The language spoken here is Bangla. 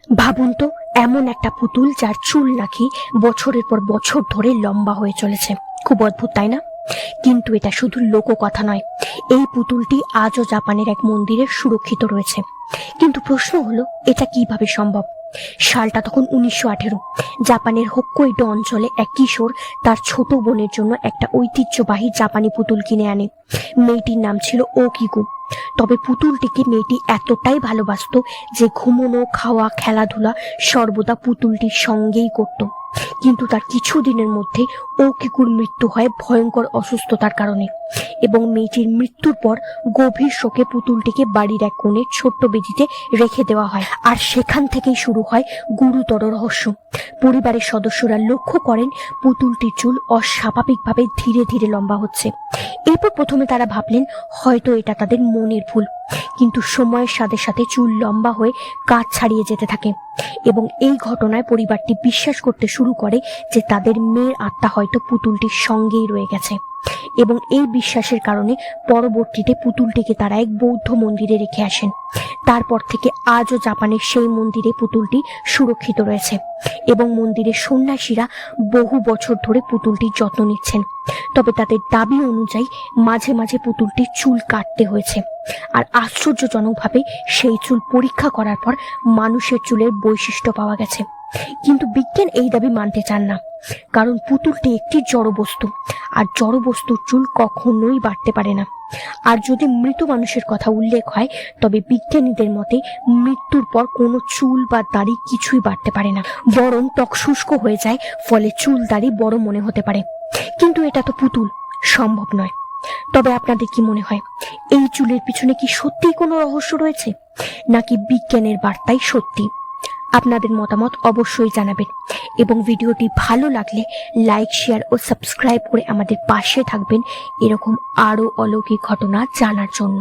ভাবুন তো, এমন একটা পুতুল যার চুল নাকি বছরের পর বছর ধরে লম্বা হয়ে চলেছে। খুব অদ্ভুত, তাই না? কিন্তু এটা শুধু লোককথা নয়, এই পুতুলটি আজও জাপানের এক মন্দিরে সুরক্ষিত রয়েছে। কিন্তু প্রশ্ন হলো, এটা কিভাবে সম্ভব? সালটা তখন 1918। জাপানের হোক্কাইডো অঞ্চলে এক কিশোর তার ছোট বোনের জন্য একটা ঐতিহ্যবাহী জাপানি পুতুল কিনে আনে। মেয়েটির নাম ছিল ওকিকো। তবে পুতুলটিকে মেয়েটি এতটাই ভালোবাসতো যে ঘুমোনো, খাওয়া, খেলাধুলা সর্বদা পুতুলটির সঙ্গেই করত। কিন্তু তার কিছুদিনের মধ্যে ওকিকুর মৃত্যু হয় ভয়ঙ্কর অসুস্থতার কারণে, এবং মেয়েটির মৃত্যুর পর গভীর শোকে পুতুলটিকে বাড়ির এক কোণে ছোট্ট বেদিতে রেখে দেওয়া হয়। আর সেখান থেকেই শুরু হয় গুরুতর রহস্য। পরিবারের সদস্যরা লক্ষ্য করেন পুতুলটির চুল অস্বাভাবিকভাবে ধীরে ধীরে লম্বা হচ্ছে। এরপর প্রথমে তারা ভাবলেন হয়তো এটা তাদের মনের ভুল, কিন্তু সময়ের সাথে সাথে চুল লম্বা হয়ে কাঁধ ছাড়িয়ে যেতে থাকে, এবং এই ঘটনায় পরিবারটি বিশ্বাস করতে শুরু করে যে তাদের মেয়ের আত্মা হয়তো পুতুলটির সঙ্গেই রয়ে গেছে। এবং এই বিশ্বাসের কারণে পরবর্তীতে পুতুলটিকে তারা এক বৌদ্ধ মন্দিরে রেখে আসেন। তারপর থেকে আজও জাপানের সেই মন্দিরে পুতুলটি সুরক্ষিত রয়েছে, এবং মন্দিরের সন্ন্যাসীরা বহু বছর ধরে পুতুলটির যত্ন নিচ্ছেন। তবে তাদের দাবি অনুযায়ী মাঝে মাঝে পুতুলটির চুল কাটতে হয়েছে, আর আশ্চর্যজনকভাবে সেই চুল পরীক্ষা করার পর মানুষের চুলের বৈশিষ্ট্য পাওয়া গেছে। কিন্তু বিজ্ঞান এই দাবি মানতে চান না, কারণ পুতুলটি একটি জড় বস্তু, আর জড় বস্তুর চুল কখনোই বাড়তে পারে না। আর যদি মৃত মানুষের কথা উল্লেখ হয়, তবে বিজ্ঞানীদের মতে মৃত্যুর পর কোনো চুল বা দাড়ি কিছুই বাড়তে পারে না, বরং ত্বক শুষ্ক হয়ে যায়, ফলে চুল দাড়ি বড় মনে হতে পারে। কিন্তু এটা তো পুতুল, সম্ভব নয়। তবে আপনাদের কি মনে হয়, এই চুলের পিছনে কি সত্যিই কোনো রহস্য রয়েছে, নাকি বিজ্ঞানের বার্তাই সত্যি? আপনাদের মতামত অবশ্যই জানাবেন, এবং ভিডিওটি ভালো লাগলে লাইক, শেয়ার ও সাবস্ক্রাইব করে আমাদের পাশে থাকবেন এরকম আরো অলৌকিক ঘটনা জানার জন্য।